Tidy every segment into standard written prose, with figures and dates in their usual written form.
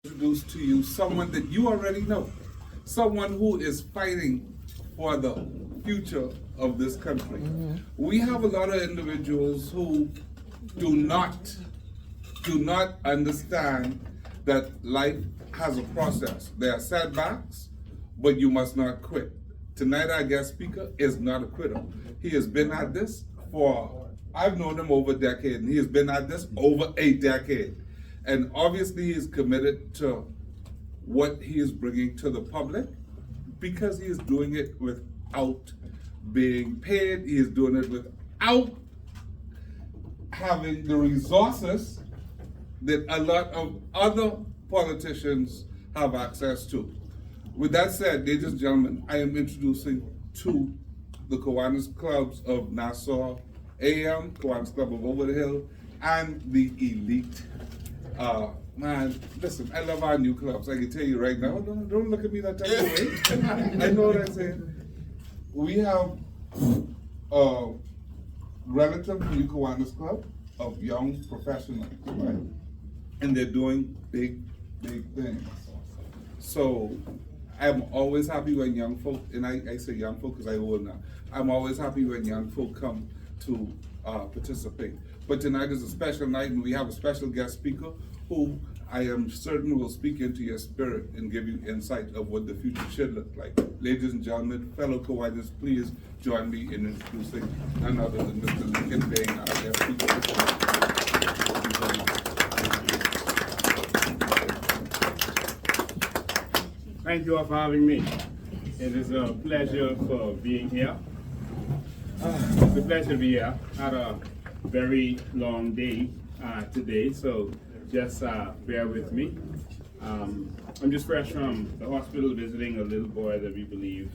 Introduce to you someone that you already know, someone who is fighting for the future of this country. We have a lot of individuals who do not understand that life has a process. There are setbacks, but you must not quit. Tonight, our guest speaker is not a quitter. He has been at this for, I've known him over a decade, and he has been at this over a decade. And obviously, he is committed to what he is bringing to the public because he is doing it without being paid. He is doing it without having the resources that a lot of other politicians have access to. With that said, ladies and gentlemen, I am introducing to the Kiwanis Clubs of Nassau AM, Kiwanis Club of Over the Hill, and the Elite. Man, listen, I love our new clubs. I can tell you right now, don't look at me that type of way. I know what I'm saying. We have a relative new Kiwanis Club of young professionals, right? And they're doing big things. So I'm always happy when young folk, and I say young folk because I old now. I'm always happy when young folk come to participate. But tonight is a special night, and we have a special guest speaker who I am certain will speak into your spirit and give you insight of what the future should look like. Ladies and gentlemen, fellow Kiwanis, please join me in introducing none other than Mr. Lincoln Bain, our guest speaker. Thank you all for having me. It is a pleasure for being here. It's a pleasure to be here. Had a very long day today, so just bear with me. I'm just fresh from the hospital visiting a little boy that we believe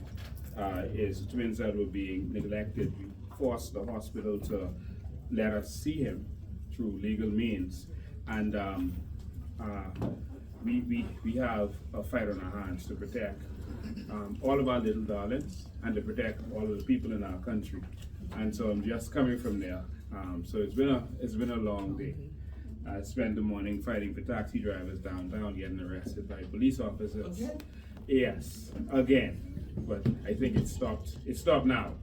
is twins that were being neglected. We forced the hospital to let us see him through legal means, and we have a fight on our hands to protect all of our little darlings and to protect all of the people in our country. And so I'm just coming from there. So it's been a long day. I spent the morning fighting for taxi drivers downtown, getting arrested by police officers. Again? Yes, again. But I think it stopped. It stopped now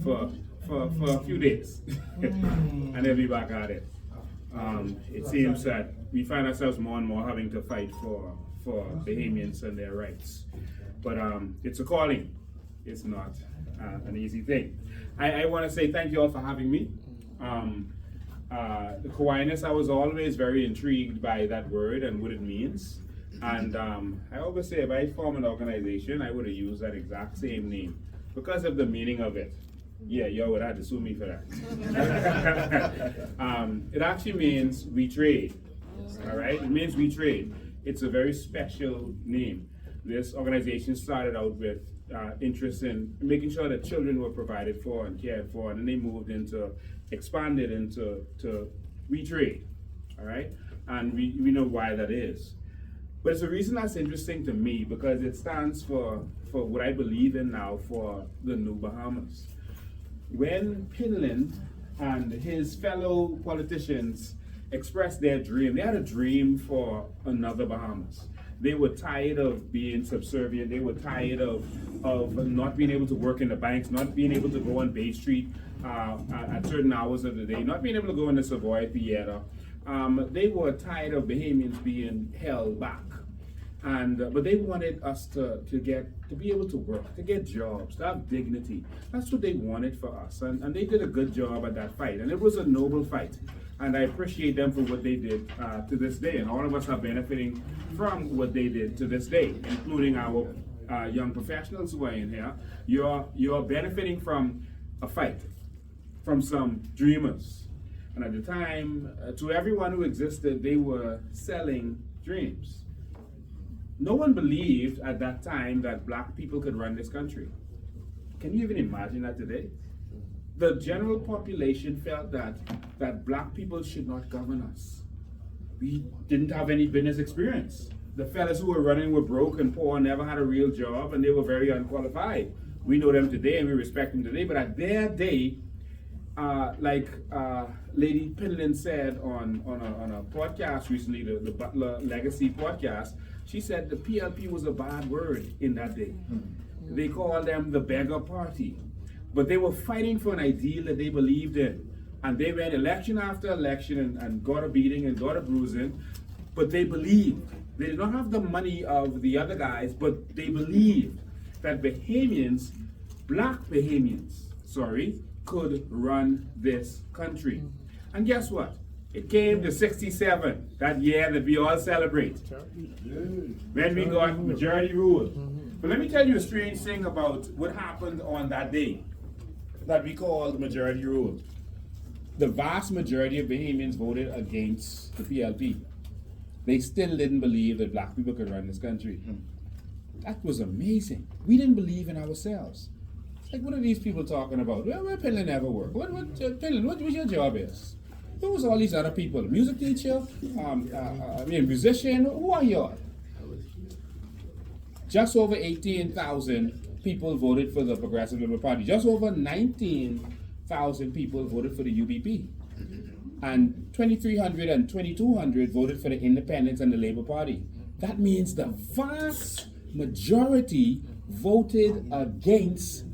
for a few days, and then we back at it. It seems that we find ourselves more and more having to fight for Bahamians and their rights. But it's a calling. It's not an easy thing. I want to say thank you all for having me. The Kiwanis, I was always very intrigued by that word and what it means. And I always say if I form an organization, I would have used that exact same name because of the meaning of it. Yeah, y'all would have to sue me for that. It actually means we trade. All right, it means we trade. It's a very special name. This organization started out with interest in making sure that children were provided for and cared for, and then they moved into, expanded into we trade. All right, and we know why that is. But it's a reason that's interesting to me because it stands for what I believe in now for the new Bahamas. When Pinland and his fellow politicians expressed their dream, they had a dream for another Bahamas. They were tired of being subservient. They were tired of not being able to work in the banks, not being able to go on Bay Street at certain hours of the day, not being able to go in the Savoy Theater. They were tired of Bahamians being held back. But they wanted us to be able to work, to get jobs, to have dignity. That's what they wanted for us, and they did a good job at that fight, and it was a noble fight. And I appreciate them for what they did to this day, and all of us are benefiting from what they did to this day, including our young professionals who are in here. You're benefiting from a fight, from some dreamers, and at the time, to everyone who existed, they were selling dreams. No one believed at that time that black people could run this country. Can you even imagine that today? The general population felt that black people should not govern us. We didn't have any business experience. The fellas who were running were broke and poor, never had a real job, and they were very unqualified. We know them today and we respect them today, but at their day, like Lady Pinlin said on a podcast recently, the Butler Legacy podcast, she said the PLP was a bad word in that day. They called them the beggar party. But they were fighting for an ideal that they believed in. And they went election after election and got a beating and got a bruising. But they believed. They did not have the money of the other guys, but they believed that Bahamians, black Bahamians, could run this country. And guess what? It came to 67, that year that we all celebrate, when we got majority rule. But let me tell you a strange thing about what happened on that day that we called majority rule. The vast majority of Bahamians voted against the PLP. They still didn't believe that black people could run this country. That was amazing. We didn't believe in ourselves. It's like, what are these people talking about? Well, where Penland ever work? Penland, what your job is? Who was all these other people? Music teacher? Musician? Who are you? Just over 18,000 people voted for the Progressive Liberal Party. Just over 19,000 people voted for the UBP. And 2,300 and 2,200 voted for the Independents and the Labour Party. That means the vast majority voted against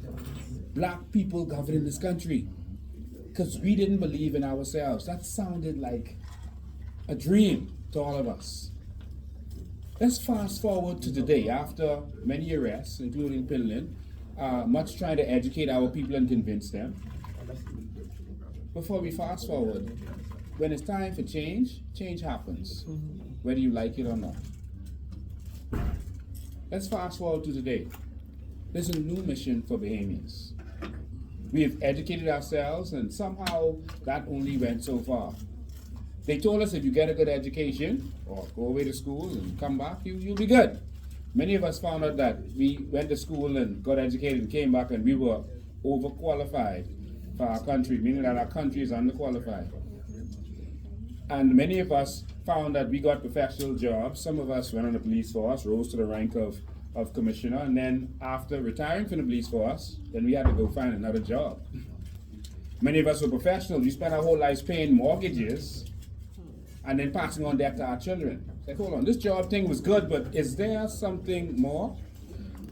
black people governing this country. Because we didn't believe in ourselves. That sounded like a dream to all of us. Let's fast forward to today, after many arrests, including Pinland, much trying to educate our people and convince them. Before we fast forward, when it's time for change, change happens, whether you like it or not. Let's fast forward to today. There's a new mission for Bahamians. We have educated ourselves, and somehow that only went so far. They told us if you get a good education, or go away to school and come back, you'll be good. Many of us found out that we went to school and got educated and came back and we were overqualified for our country, meaning that our country is underqualified. And many of us found that we got professional jobs. Some of us went on the police force, rose to the rank of commissioner, and then after retiring from the police force, then we had to go find another job. Many of us were professionals. We spent our whole lives paying mortgages and then passing on debt to our children. Like, hold on, this job thing was good, but is there something more?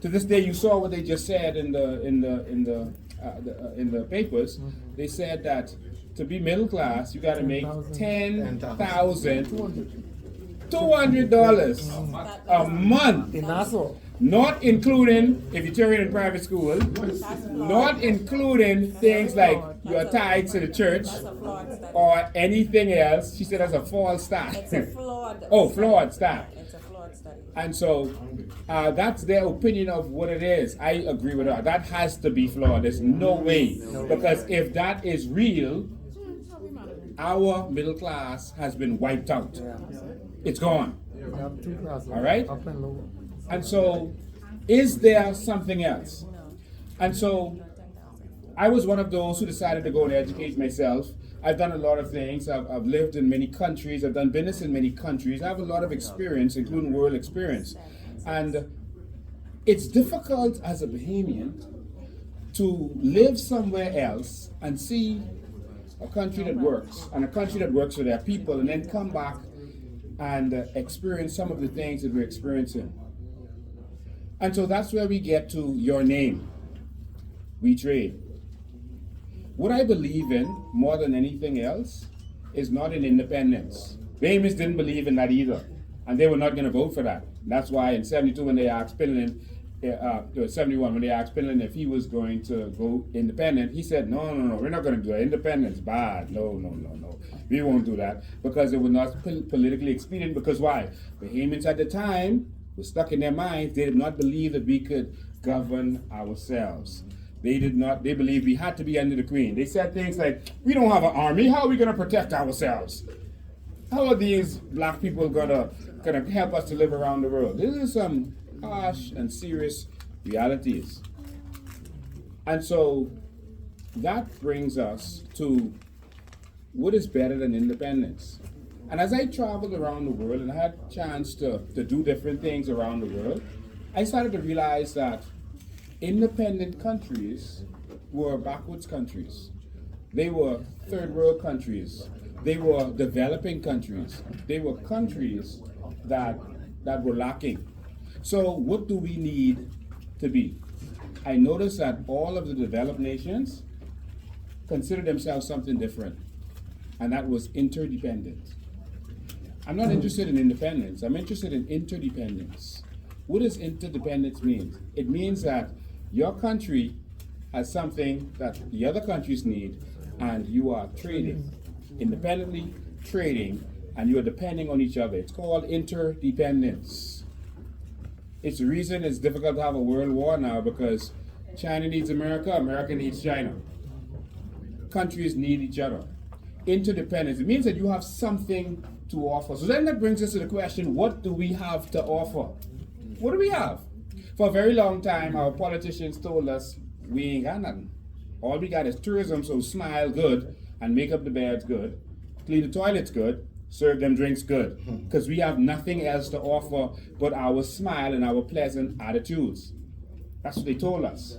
To this day, you saw what they just said in the papers. They said that to be middle class, you got to make $10,200 a month. Not including, if you turn in private school, not including things like your tithes to the church or anything else. She said that's a false start. It's a flawed. Flawed start. It's a flawed study. And so that's their opinion of what it is. I agree with her. That has to be flawed. There's no way. Because if that is real, our middle class has been wiped out. It's gone. All right? And so, is there something else? And so, I was one of those who decided to go and educate myself. I've done a lot of things. I've lived in many countries. I've done business in many countries. I have a lot of experience, including world experience. And it's difficult as a Bahamian to live somewhere else and see a country that works, and a country that works for their people, and then come back and experience some of the things that we're experiencing. And so that's where we get to your name. We trade. What I believe in more than anything else is not in independence. Bahamians didn't believe in that either, and they were not going to vote for that. That's why in '72 when they asked Pinland, '71 when they asked Pinland if he was going to go independent, he said, no, we're not going to do it. Independence, bad. No. We won't do that because it was not politically expedient. Because why? Bahamians at the time were stuck in their minds. They did not believe that we could govern ourselves. They believed we had to be under the Queen. They said things like, we don't have an army, how are we gonna protect ourselves? How are these black people gonna help us to live around the world? These are some harsh and serious realities. And so that brings us to what is better than independence. And as I traveled around the world and I had a chance to do different things around the world, I started to realize that independent countries were backwards countries. They were third world countries. They were developing countries. They were countries that were lacking. So what do we need to be? I noticed that all of the developed nations consider themselves something different, and that was interdependent. I'm not interested in independence. I'm interested in interdependence. What does interdependence mean? It means that your country has something that the other countries need, and you are trading, independently trading, and you are depending on each other. It's called interdependence. It's the reason it's difficult to have a world war now, because China needs America, America needs China. Countries need each other. Interdependence, it means that you have something to offer. So then that brings us to the question, what do we have to offer? What do we have? For a very long time, our politicians told us we ain't got nothing. All we got is tourism, so smile good and make up the beds good, clean the toilets good, serve them drinks good, because we have nothing else to offer but our smile and our pleasant attitudes. That's what they told us.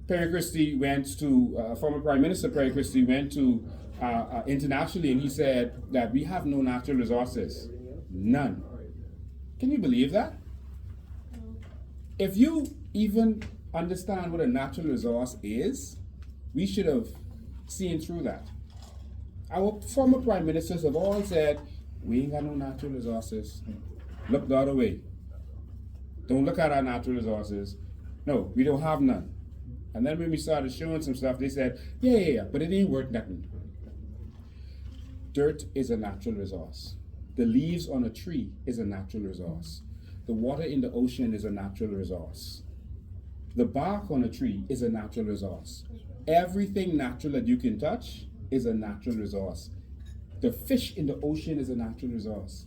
Perry Christie went to, former Prime Minister Perry Christie went to internationally, and he said that we have no natural resources. None. Can you believe that? If you even understand what a natural resource is, we should have seen through that. Our former prime ministers have all said, we ain't got no natural resources. Look the other way. Don't look at our natural resources. No, we don't have none. And then when we started showing some stuff, they said, yeah, but it ain't worth nothing. Dirt is a natural resource. The leaves on a tree is a natural resource. The water in the ocean is a natural resource. The bark on a tree is a natural resource. Everything natural that you can touch is a natural resource. The fish in the ocean is a natural resource.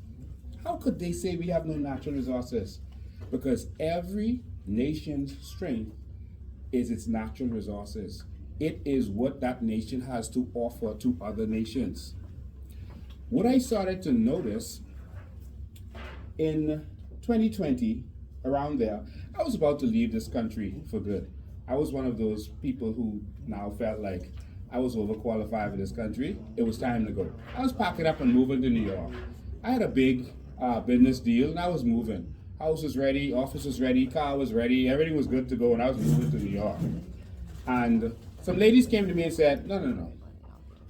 How could they say we have no natural resources? Because every nation's strength is its natural resources. It is what that nation has to offer to other nations. What I started to notice in 2020, around there, I was about to leave this country for good. I was one of those people who now felt like I was overqualified for this country. It was time to go. I was packing up and moving to New York. I had a big business deal, and I was moving. House was ready, office was ready, car was ready, everything was good to go, and I was moving to New York. And some ladies came to me and said, no.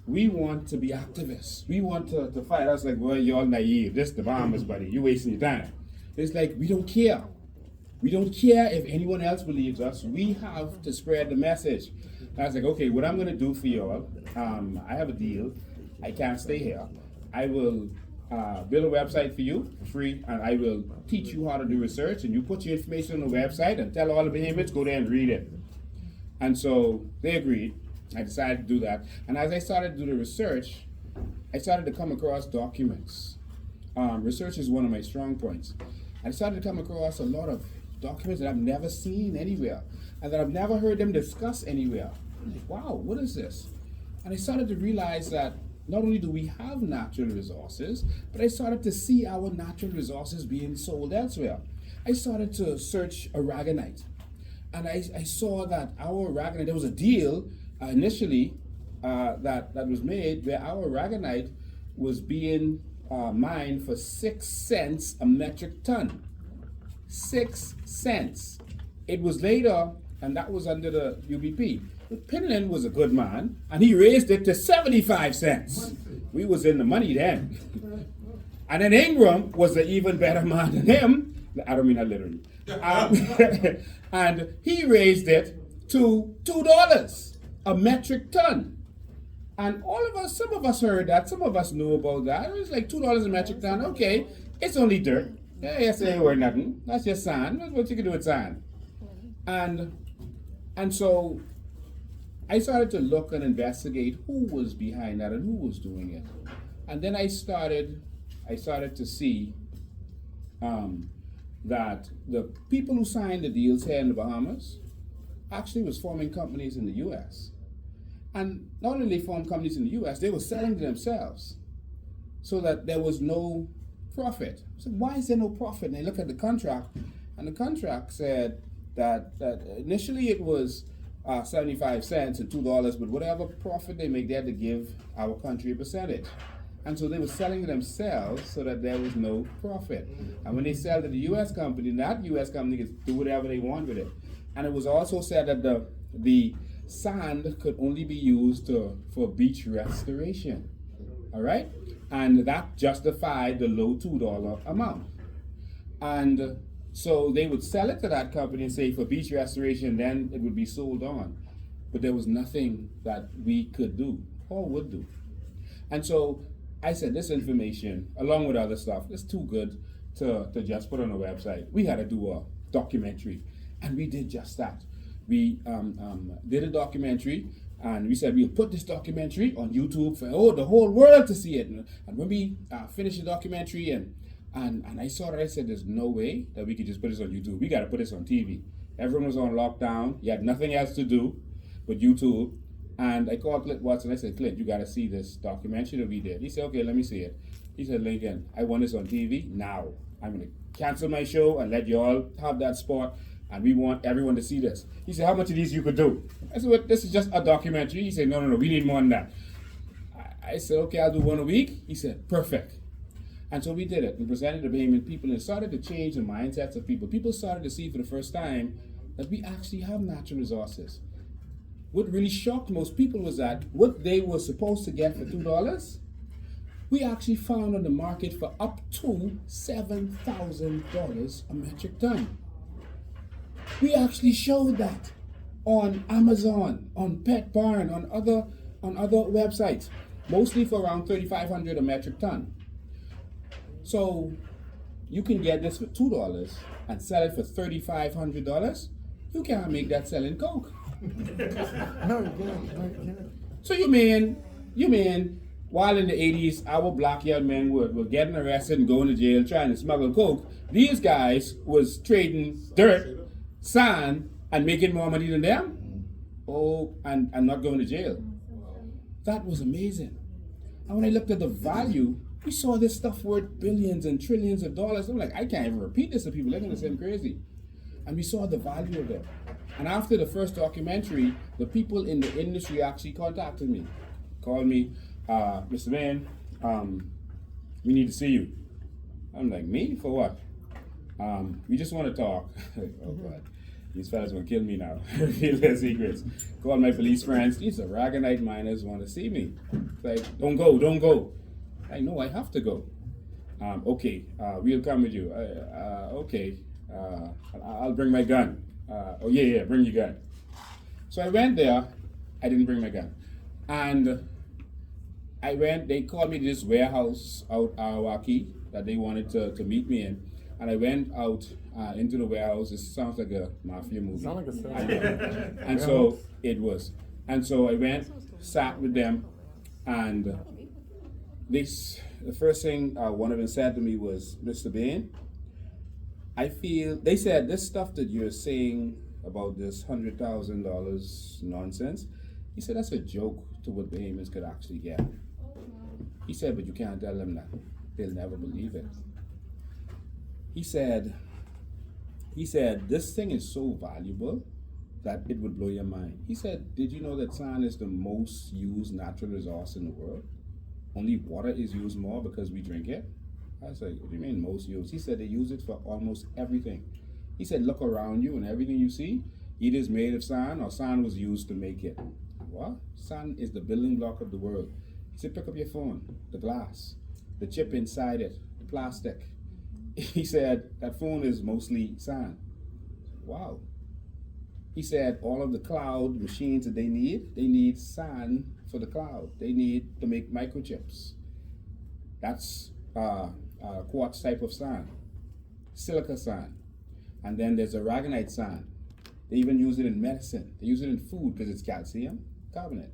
We want to be activists. We want to fight. I was like, well, you're all naive. This is the Bahamas, buddy. You're wasting your time. It's like, we don't care. We don't care if anyone else believes us. We have to spread the message. And I was like, okay, what I'm going to do for y'all, I have a deal. I can't stay here. I will build a website for you, free, and I will teach you how to do research, and you put your information on the website and tell all the Bahamians, go there and read it. And so they agreed. I decided to do that. And as I started to do the research, I started to come across documents. Research is one of my strong points. I started to come across a lot of documents that I've never seen anywhere and that I've never heard them discuss anywhere. I'm like, wow, what is this? And I started to realize that not only do we have natural resources, but I started to see our natural resources being sold elsewhere. I started to search aragonite. And I saw that our aragonite, there was a deal initially that was made where our aragonite was being mined for 6 cents a metric ton. 6 cents. It was later, and that was under the UBP. But Pinland was a good man, and he raised it to 75 cents. We was in the money then. And then Ingram was an even better man than him. I don't mean that literally. And he raised it to $2 a metric ton. And all of us, some of us heard that, some of us knew about that. It was like $2 a metric ton. Okay, it's only dirt. Yeah, yes, it ain't worth nothing. That's just sand. What you can do with sand? And so I started to look and investigate who was behind that and who was doing it. And then I started to see that the people who signed the deals here in the Bahamas actually was forming companies in the US. And not only they formed companies in the US, they were selling to themselves so that there was no profit. So why is there no profit? And I look at the contract, and the contract said that initially it was 75 cents and $2, but whatever profit they make, they had to give our country a percentage. And so they were selling themselves so that there was no profit. And when they sell to the U.S. company, that U.S. company can do whatever they want with it. And it was also said that the sand could only be used for beach restoration. All right? And that justified the low $2 amount. And so they would sell it to that company and say for beach restoration, then it would be sold on. But there was nothing that we could do or would do. And so I said, this information, along with other stuff, is too good to just put on a website. We had to do a documentary, and we did just that. We did a documentary, and we said we'll put this documentary on YouTube for the whole world to see it. And when we finished the documentary, and I saw it, I said, there's no way that we could just put this on YouTube. We got to put this on TV. Everyone was on lockdown. You had nothing else to do but YouTube. And I called Clint Watson. I said, Clint, you got to see this documentary that we did. He said, okay, let me see it. He said, Lincoln, I want this on TV now. I'm going to cancel my show and let you all have that spot. And we want everyone to see this. He said, how much of these you could do? I said, well, this is just a documentary. He said, no, we need more than that. I said, okay, I'll do one a week. He said, perfect. And so we did it. We presented the Bain people, and it started to change the mindsets of people. People started to see for the first time that we actually have natural resources. What really shocked most people was that what they were supposed to get for $2, we actually found on the market for up to $7,000 a metric ton. We actually showed that on Amazon, on Pet Barn, on other websites, mostly for around $3,500 a metric ton. So you can get this for $2 and sell it for $3,500. You can't make that selling Coke. No, you can't. So you mean while in the 80s our black young men were getting arrested and going to jail trying to smuggle Coke, these guys was trading dirt, sand, and making more money than them? Oh, and not going to jail. That was amazing. And when I looked at the value, we saw this stuff worth billions and trillions of dollars. I'm like, I can't even repeat this to people. They're going to say I'm crazy. And we saw the value of it. And after the first documentary, the people in the industry actually contacted me, called me, Mr. Bain, we need to see you. I'm like, me? For what? We just want to talk. Oh God, these fellas gonna kill me now. Reveal their secrets. Call my police friends. These Aragonite miners want to see me. It's like, don't go. I know I have to go. Okay, we'll come with you. Okay, I'll bring my gun. Oh yeah, bring your gun. So I went there. I didn't bring my gun, and I went. They called me to this warehouse out Arawaki that they wanted to meet me in, and I went out into the warehouse. It sounds like a mafia movie. Sound like a I know. And so it was. And so I went, sat with them, and the first thing one of them said to me was, Mr. Bain, they said this stuff that you're saying about this $100,000 nonsense, he said that's a joke to what Bahamians could actually get. He said, but you can't tell them that. They'll never believe it. He said, this thing is so valuable that it would blow your mind. He said, did you know that sand is the most used natural resource in the world? Only water is used more because we drink it. I was like, what do you mean most used? He said they use it for almost everything. He said, look around you and everything you see, either is made of sand or sand was used to make it. What? Sand is the building block of the world. He said, pick up your phone, the glass, the chip inside it, the plastic. He said, that phone is mostly sand. Wow. He said, all of the cloud machines that they need sand for the cloud. They need to make microchips. That's quartz type of sand, silica sand. And then there's aragonite sand. They even use it in medicine. They use it in food because it's calcium carbonate.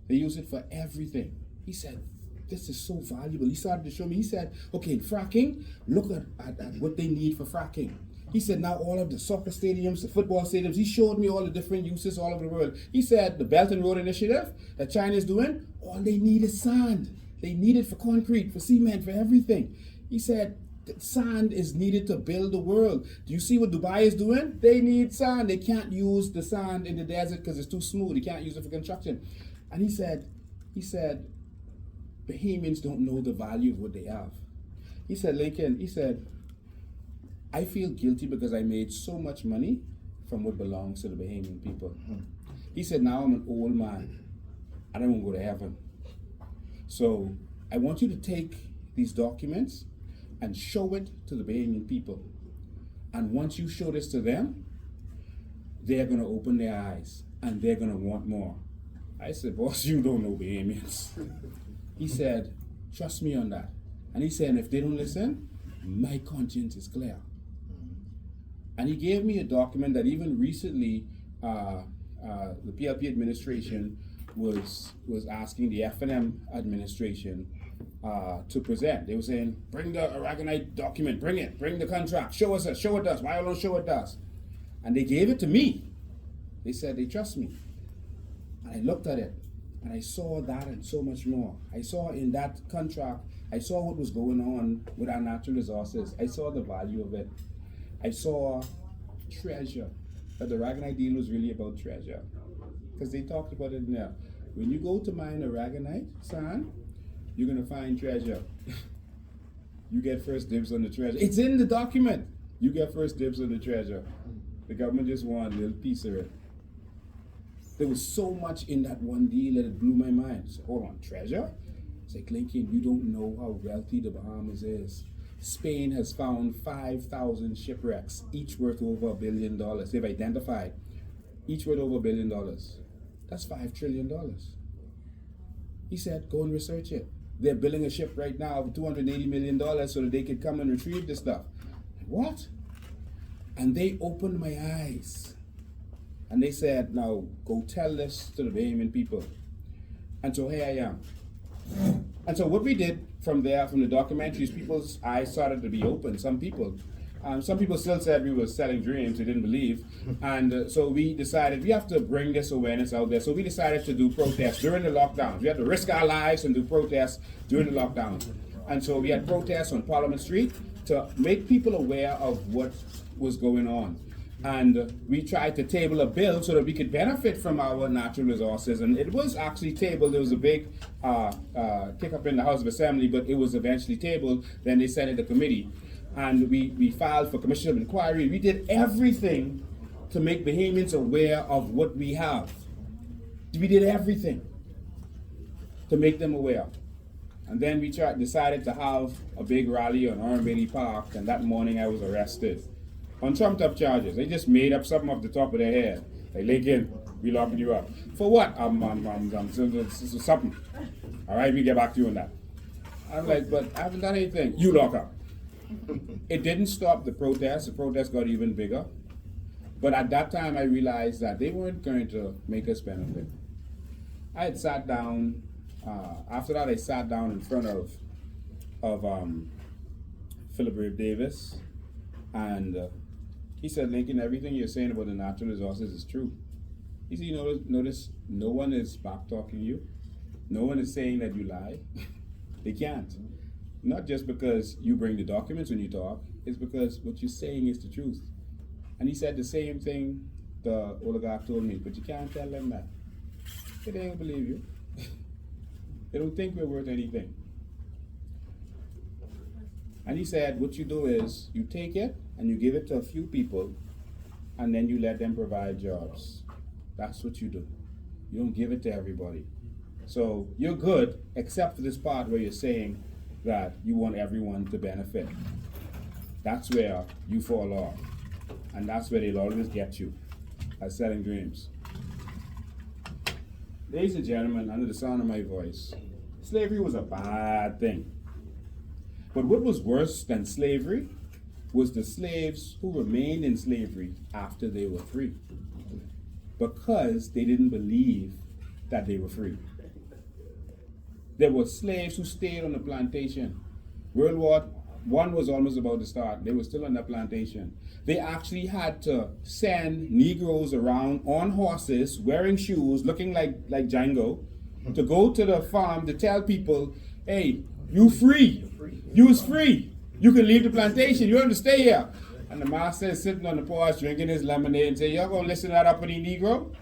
They use it for everything. He said, this is so valuable. He started to show me. He said, okay, fracking, look at what they need for fracking. He said, now all of the soccer stadiums, the football stadiums, he showed me all the different uses all over the world. He said, the Belt and Road Initiative that China is doing, all they need is sand. They need it for concrete, for cement, for everything. He said, Sand is needed to build the world. Do you see what Dubai is doing? They need sand. They can't use the sand in the desert because it's too smooth. They can't use it for construction. And he said, Bahamians don't know the value of what they have. He said, Lincoln, he said, I feel guilty because I made so much money from what belongs to the Bahamian people. He said, now I'm an old man. I don't want to go to heaven. So I want you to take these documents and show it to the Bahamian people. And once you show this to them, they're going to open their eyes and they're going to want more. I said, boss, you don't know Bahamians. He said, trust me on that. And he said, if they don't listen, my conscience is clear. And he gave me a document that even recently the PLP administration was asking the F&M administration to present. They were saying, bring the Aragonite document, bring it, bring the contract, show it us, why don't show it us? And they gave it to me. They said they trust me. And I looked at it, and I saw that and so much more. I saw in that contract, I saw what was going on with our natural resources. I saw the value of it. I saw treasure. But the Aragonite deal was really about treasure. Because they talked about it in there. When you go to mine Aragonite sand, you're going to find treasure. You get first dibs on the treasure. It's in the document. You get first dibs on the treasure. The government just wanted a little piece of it. There was so much in that one deal that it blew my mind. So, hold on, treasure? It's like, Lincoln, you don't know how wealthy the Bahamas is. Spain has found 5,000 shipwrecks, each worth over $1 billion. They've identified, each worth over $1 billion. That's $5 trillion. He said, go and research it. They're building a ship right now for $280 million so that they could come and retrieve this stuff. What? And they opened my eyes. And they said, now go tell this to the Bahamian people. And so here I am. And so what we did from there, from the documentaries, people's eyes started to be open. Some people still said we were selling dreams, they didn't believe. And so we decided we have to bring this awareness out there. So we decided to do protests during the lockdowns. We had to risk our lives and do protests during the lockdown. And so we had protests on Parliament Street to make people aware of what was going on. And we tried to table a bill so that we could benefit from our natural resources. And it was actually tabled. There was a big kick up in the House of Assembly, but it was eventually tabled. Then they sent it to committee. And we filed for commission of inquiry. We did everything to make Bahamians aware of what we have. We did everything to make them aware. And then we decided to have a big rally on Orange Bailey Park. And that morning I was arrested on trumped up charges. They just made up something off the top of their head. Like, Lincoln, we locking you up. For what? Something. All right, we get back to you on that. I'm like, but I haven't done anything. You lock up. It didn't stop the protest. The protest got even bigger. But at that time, I realized that they weren't going to make us benefit. I had sat down. After that, I sat down in front of Philip Brave Davis, and he said, Lincoln, everything you're saying about the natural resources is true. He said, notice no one is back-talking you. No one is saying that you lie. They can't. Not just because you bring the documents when you talk, it's because what you're saying is the truth. And he said the same thing the oligarch told me, but you can't tell them that. They don't believe you. They don't think we're worth anything. And he said, what you do is you take it and you give it to a few people and then you let them provide jobs. That's what you do. You don't give it to everybody. So you're good, except for this part where you're saying that you want everyone to benefit. That's where you fall off. And that's where they'll always get you, at selling dreams. Ladies and gentlemen, under the sound of my voice, slavery was a bad thing. But what was worse than slavery was the slaves who remained in slavery after they were free, because they didn't believe that they were free. There were slaves who stayed on the plantation. World War I was almost about to start. They were still on the plantation. They actually had to send Negroes around on horses, wearing shoes, looking like Django, to go to the farm to tell people, hey, you free. You was free. You can leave the plantation. You don't have to stay here. And the master is sitting on the porch drinking his lemonade and say, y'all gonna listen to that uppity Negro?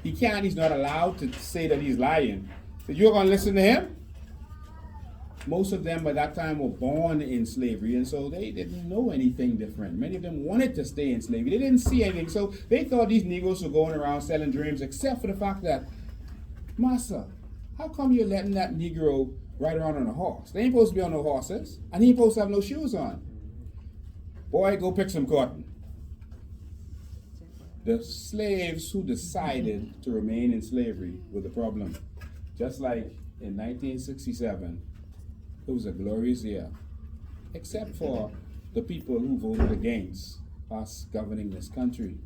He can't, he's not allowed to say that he's lying. So you're gonna listen to him? Most of them by that time were born in slavery, and so they didn't know anything different. Many of them wanted to stay in slavery. They didn't see anything, so they thought these Negroes were going around selling dreams, except for the fact that, Master, how come you're letting that Negro ride around on a horse? They ain't supposed to be on no horses, and he ain't supposed to have no shoes on. Boy, go pick some cotton. The slaves who decided to remain in slavery were the problem. Just like in 1967, it was a glorious year, except for the people who voted against us governing this country.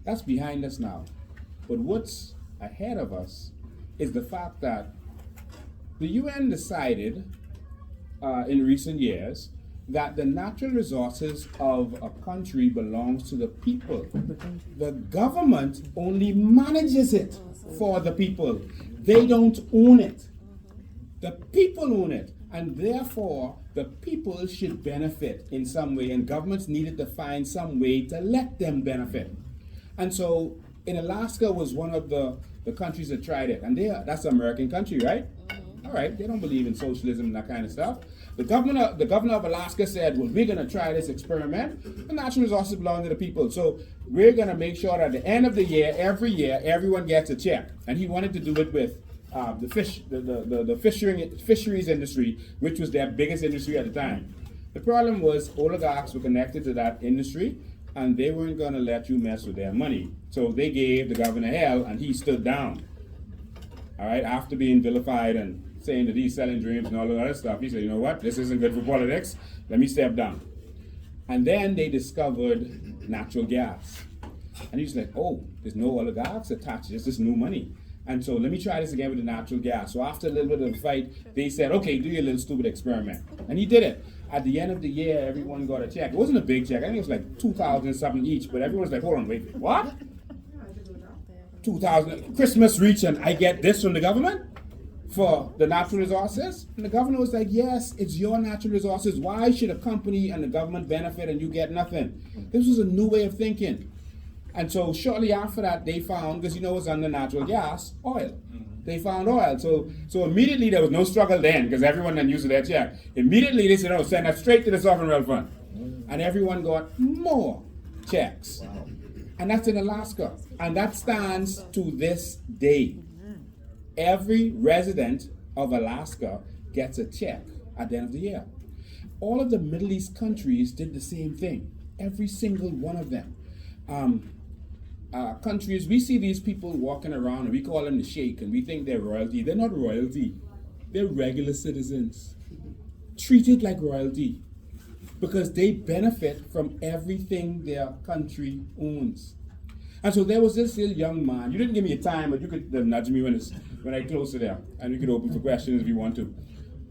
That's behind us now. But what's ahead of us is the fact that the UN decided in recent years that the natural resources of a country belongs to the people. The government only manages it for the people. They don't own it. The people own it. And therefore, the people should benefit in some way, and governments needed to find some way to let them benefit. And so, in Alaska was one of the countries that tried it, and that's an American country, right? All right, they don't believe in socialism and that kind of stuff. The governor of Alaska said, well, we're going to try this experiment. The natural resources belong to the people. So we're going to make sure that at the end of the year, every year, everyone gets a check. And he wanted to do it with the fisheries industry, which was their biggest industry at the time. The problem was oligarchs were connected to that industry, and they weren't going to let you mess with their money. So they gave the governor hell, and he stood down. All right, after being vilified and saying that he's selling dreams and all of that other stuff, he said, you know what, this isn't good for politics, let me step down. And then they discovered natural gas. And he's like, oh, there's no oligarchs attached, there's this new money. And so let me try this again with the natural gas. So after a little bit of a fight, they said, okay, do your little stupid experiment. And he did it. At the end of the year, everyone got a check. It wasn't a big check, I think it was like 2,000 something each, but everyone was like, hold on, wait, what? 2,000, Christmas reached and I get this from the government? For the natural resources? And the governor was like, yes, it's your natural resources. Why should a company and the government benefit and you get nothing? This was a new way of thinking. And so shortly after that, they found, because you know it's under natural gas, oil. They found oil. So immediately there was no struggle then, because everyone then used their check. Immediately they said, oh, send that straight to the sovereign wealth fund. And everyone got more checks. Wow. And that's in Alaska. And that stands to this day. Every resident of Alaska gets a check at the end of the year. All of the Middle East countries did the same thing. Every single one of them. Countries, we see these people walking around and we call them the sheikh and we think they're royalty. They're not royalty. They're regular citizens. Treated like royalty because they benefit from everything their country owns. And so there was this little young man. You didn't give me a time, but you could nudge me when I close to there, and we could open for questions if you want to.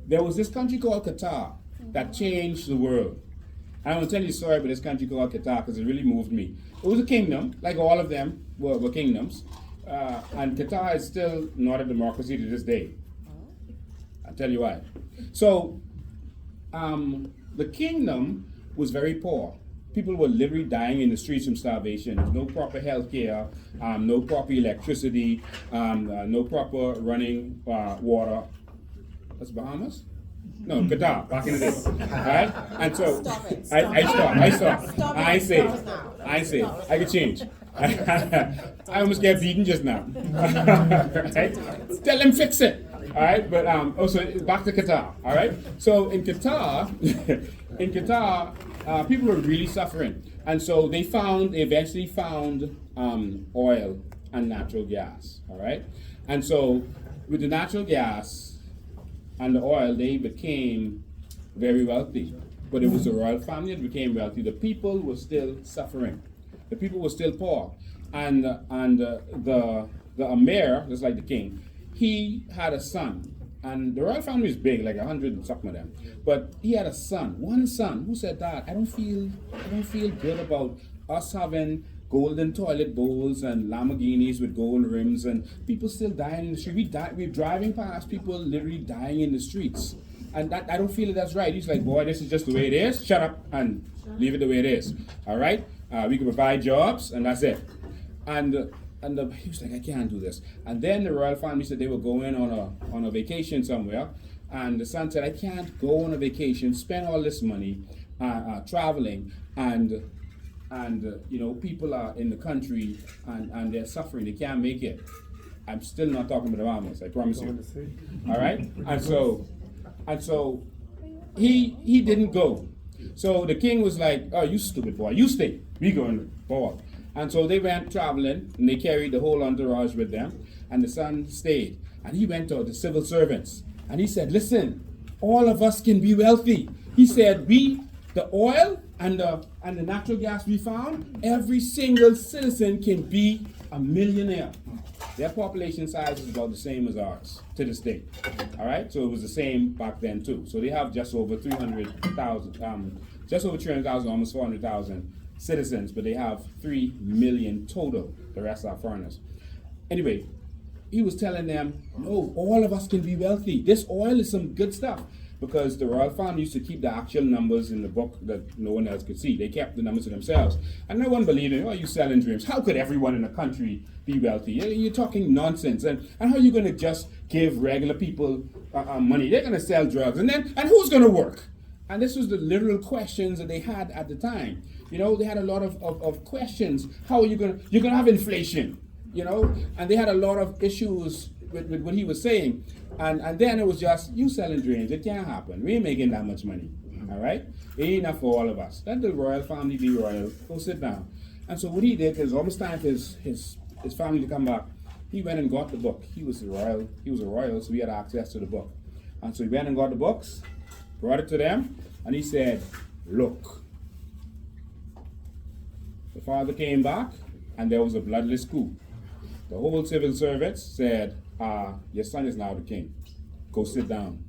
There was this country called Qatar that changed the world. I want to tell you a story about this country called Qatar because it really moved me. It was a kingdom, like all of them were kingdoms, and Qatar is still not a democracy to this day. I'll tell you why. So, the kingdom was very poor. People were literally dying in the streets from starvation. There's no proper health care, no proper electricity, no proper running water. That's Bahamas? No, Qatar, back in the day. Right? And so, I stop. I say, I could change. I almost get beaten just now. Right? Tell them fix it. All right, but so back to Qatar. All right, so in Qatar, people were really suffering, and so they eventually found oil and natural gas. All right, and so with the natural gas and the oil, they became very wealthy. But it was the royal family that became wealthy. The people were still suffering. The people were still poor, and the Amir, just like the king, he had a son, and the royal family is big, like 100 and something of them. But he had one son, who said, "Dad, I don't feel good about us having golden toilet bowls and Lamborghinis with gold rims, and people still dying in the street. We're driving past people literally dying in the streets. And that, I don't feel that that's right. He's like, boy, this is just the way it is. Shut up and leave it the way it is. All right? We can provide jobs, and that's it. He was like, I can't do this. And then the royal family said they were going on a vacation somewhere. And the son said, I can't go on a vacation, spend all this money traveling, and people are in the country and they're suffering. They can't make it. I'm still not talking about the Bahamas, I promise you. All right? And so he didn't go. So the king was like, oh, you stupid boy, you stay. We going forward. And so they went traveling, and they carried the whole entourage with them, and the son stayed. And he went to the civil servants, and he said, listen, all of us can be wealthy. He said, the oil and the natural gas we found, every single citizen can be a millionaire. Their population size is about the same as ours to this day. All right, so it was the same back then too. So they have just over 300,000, almost 400,000 citizens, but they have 3 million total. The rest are foreigners. Anyway, he was telling them, no, all of us can be wealthy. This oil is some good stuff. Because the royal family used to keep the actual numbers in the book that no one else could see. They kept the numbers to themselves. And no one believed it. Oh, you selling dreams. How could everyone in the country be wealthy? You're talking nonsense. And how are you going to just give regular people money? They're going to sell drugs. And who's going to work? And this was the literal questions that they had at the time. They had a lot of questions. How are you going to... You're going to have inflation, And they had a lot of issues with what he was saying. And then it was just, you selling dreams. It can't happen. We ain't making that much money. All right? It ain't enough for all of us. Let the royal family be royal. Go sit down. And so what he did, it was almost time for his family to come back. He went and got the book. He was a royal, so he had access to the book. And so he went and got the books, brought it to them, and he said, look. The father came back, and there was a bloodless coup. The whole civil servants said, your son is now the king. Go sit down.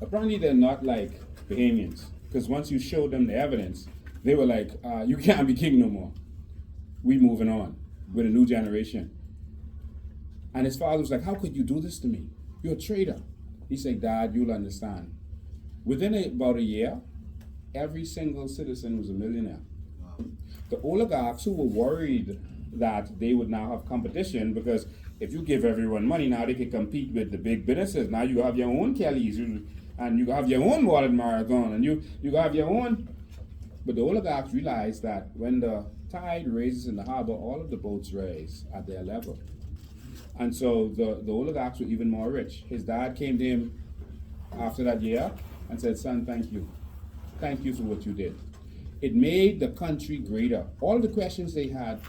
Apparently they're not like Bahamians, because once you showed them the evidence, they were like, you can't be king no more. We moving on with a new generation. And his father was like, how could you do this to me? You're a traitor. He said, Dad, you'll understand. Within about a year, every single citizen was a millionaire. The oligarchs who were worried that they would now have competition, because if you give everyone money, now they can compete with the big businesses. Now you have your own Kellys, and you have your own Wallet Marathon, and you have your own. But the oligarchs realized that when the tide raises in the harbor, all of the boats raise at their level. And so the oligarchs were even more rich. His dad came to him after that year and said, son, thank you. Thank you for what you did. It made the country greater. All the questions they had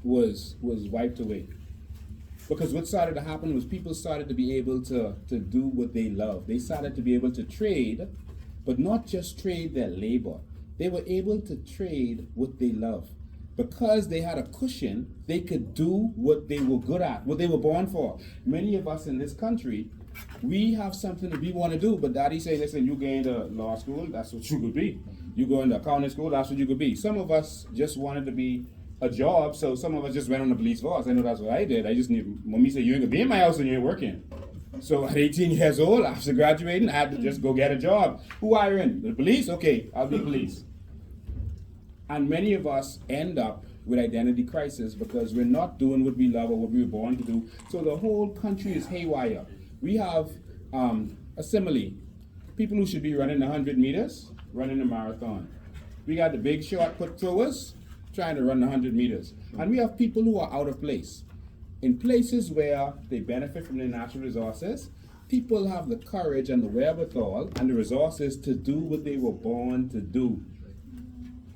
was wiped away. Because what started to happen was people started to be able to do what they love. They started to be able to trade, but not just trade their labor. They were able to trade what they love. Because they had a cushion, they could do what they were good at, what they were born for. Many of us in this country, we have something that we want to do, but daddy say, listen, you go into law school, that's what you could be. You go into accounting school, that's what you could be. Some of us just wanted to be a job, so some of us just went on the police force. I know that's what I did. I just knew, mommy said, you ain't gonna be in my house and you ain't working. So at 18 years old, after graduating, I had to just go get a job. Who are you in? The police? Okay, I'll be police. And many of us end up with identity crisis because we're not doing what we love or what we were born to do. So the whole country is haywire. We have a simile. People who should be running 100 meters, running a marathon. We got the big shot put throwers, trying to run 100 meters. And we have people who are out of place. In places where they benefit from their natural resources, people have the courage and the wherewithal and the resources to do what they were born to do.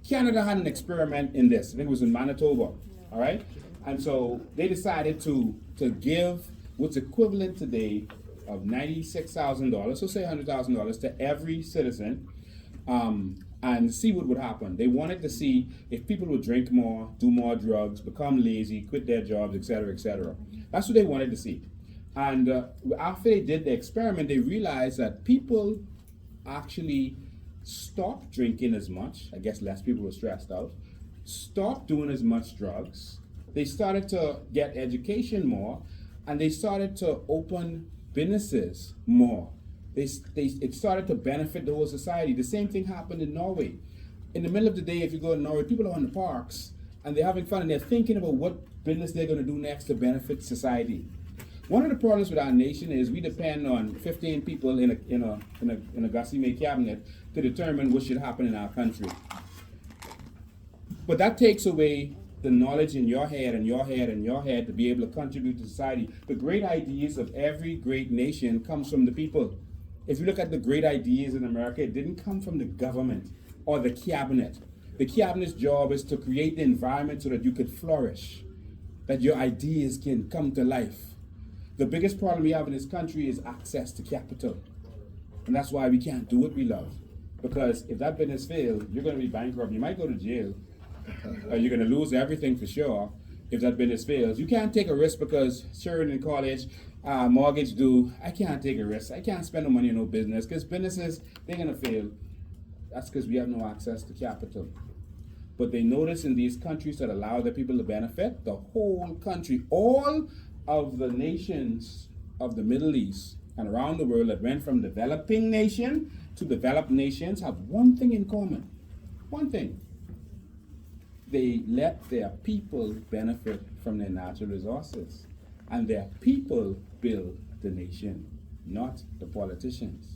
Canada had an experiment in this. I think it was in Manitoba, all right? And so they decided to give what's equivalent today of $96,000, so say $100,000 to every citizen, and see what would happen. They wanted to see if people would drink more, do more drugs, become lazy, quit their jobs, etc., etc. That's what they wanted to see. And after they did the experiment, they realized that people actually stopped drinking as much. I guess less people were stressed out. Stopped doing as much drugs. They started to get education more, and they started to open businesses more. it started to benefit the whole society. The same thing happened in Norway. In the middle of the day, if you go to Norway, people are in the parks and they're having fun and they're thinking about what business they're going to do next to benefit society. One of the problems with our nation is we depend on 15 people in a Gussie May cabinet to determine what should happen in our country. But that takes away the knowledge in your head and your head and your head to be able to contribute to society. The great ideas of every great nation comes from the people. If you look at the great ideas in America, it didn't come from the government or the cabinet. The cabinet's job is to create the environment so that you could flourish, that your ideas can come to life. The biggest problem we have in this country is access to capital. And that's why we can't do what we love. Because if that business fails, you're going to be bankrupt. You might go to jail. You're going to lose everything for sure if that business fails. You can't take a risk because children in college, mortgage due. I can't take a risk. I can't spend no money on no business because businesses, they're going to fail. That's because we have no access to capital. But they notice in these countries that allow their people to benefit, the whole country, all of the nations of the Middle East and around the world that went from developing nation to developed nations have one thing in common. One thing. They let their people benefit from their natural resources. And their people build the nation, not the politicians.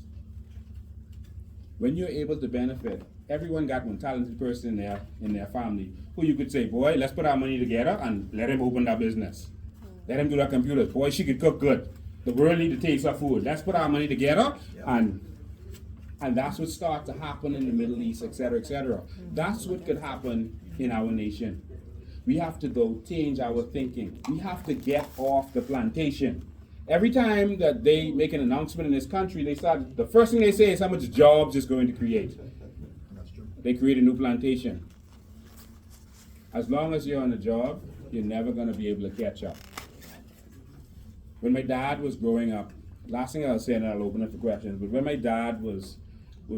When you're able to benefit, everyone got one talented person in their family who you could say, boy, let's put our money together and let him open that business. Let him do that computer. Boy, she could cook good. The world need to taste our food. Let's put our money together and that's what starts to happen in the Middle East, etc., etc. That's what could happen in our nation. We have to go change our thinking. We have to get off the plantation. Every time that they make an announcement in this country, the first thing they say is how much jobs it's going to create. They create a new plantation. As long as you're on the job, you're never going to be able to catch up. When my dad was growing up, last thing I'll say, and I'll open up for questions, but when my dad was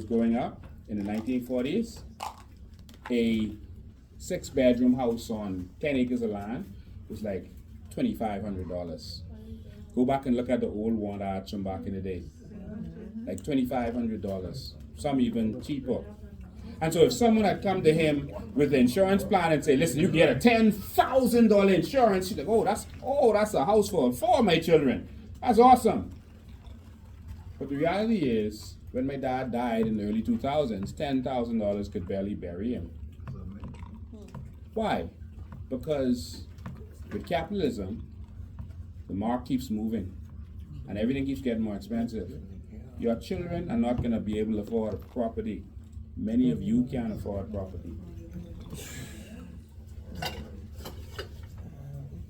growing up in the 1940s, a 6-bedroom house on 10 acres of land was like $2,500. Go back and look at the old one ads from back in the day. Like $2,500. Some even cheaper. And so if someone had come to him with an insurance plan and say, listen, you get a $10,000 insurance, he's like, that's a house for 4 of my children. That's awesome. But the reality is, when my dad died in the early 2000s, $10,000 could barely bury him. Why? Because with capitalism, the mark keeps moving and everything keeps getting more expensive. Your children are not going to be able to afford property. Many of you can't afford property.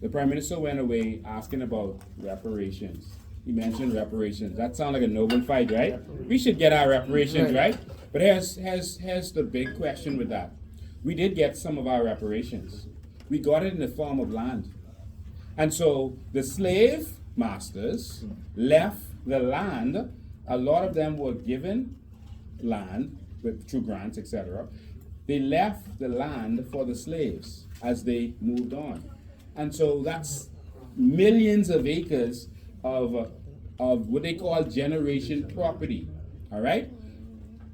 The Prime Minister went away asking about reparations. He mentioned reparations. That sounds like a noble fight, right? We should get our reparations, right? But here's the big question with that. We did get some of our reparations. We got it in the form of land. And so the slave masters left the land. A lot of them were given land through grants, etc. They left the land for the slaves as they moved on. And so that's millions of acres of what they call generation property, all right?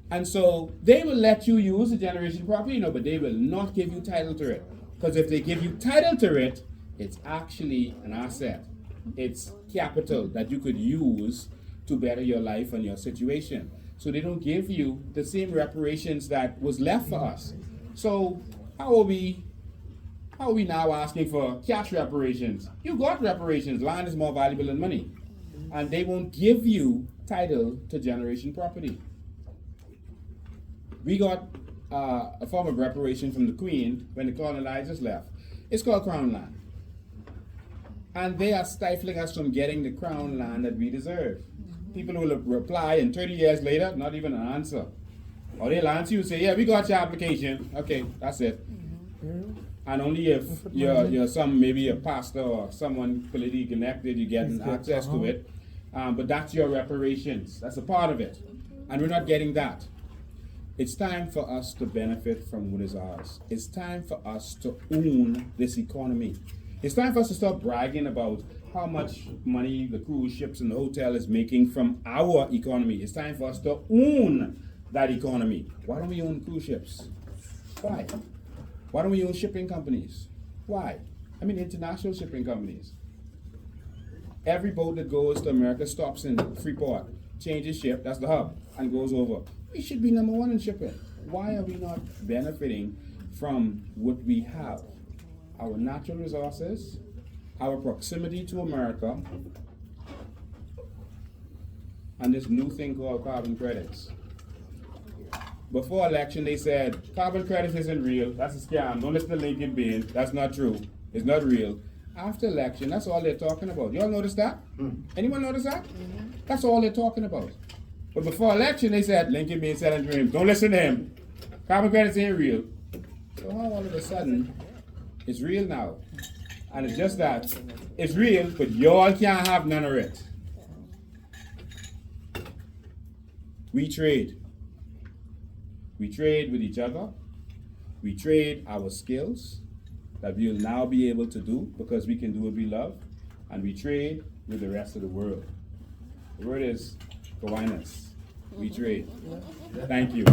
And so they will let you use the generation property, but they will not give you title to it. Because if they give you title to it, it's actually an asset. It's capital that you could use to better your life and your situation. So they don't give you the same reparations that was left for us. So how are we now asking for cash reparations? You got reparations. Land is more valuable than money. And they won't give you title to generation property. We got a form of reparation from the Queen when the colonizers left. It's called Crown Land. And they are stifling us from getting the Crown Land that we deserve. People will reply, and 30 years later, not even an answer. Or they'll answer you and say, yeah, we got your application. Okay, that's it. And only if you're maybe a pastor or someone politically connected, you get access to it. But that's your reparations. That's a part of it. And we're not getting that. It's time for us to benefit from what is ours. It's time for us to own this economy. It's time for us to stop bragging about how much money the cruise ships and the hotel is making from our economy. It's time for us to own that economy. Why don't we own cruise ships? Why? Why don't we own shipping companies? Why? I mean, international shipping companies. Every boat that goes to America stops in Freeport, changes ship, that's the hub, and goes over. We should be number one in shipping. Why are we not benefiting from what we have? Our natural resources, our proximity to America, and this new thing called carbon credits. Before election, they said, carbon credits isn't real, that's a scam, don't listen to Lincoln Bain, that's not true, it's not real. After election, that's all they're talking about. Y'all notice that? Anyone notice that? That's all they're talking about. But before election, they said, Lincoln Bain selling dreams, don't listen to him. Carbon credits ain't real. So how all of a sudden, it's real now? And it's just that, it's real, but y'all can't have none of it. We trade. We trade with each other. We trade our skills that we'll now be able to do because we can do what we love. And we trade with the rest of the world. The word is Kiwanis. We trade. Thank you.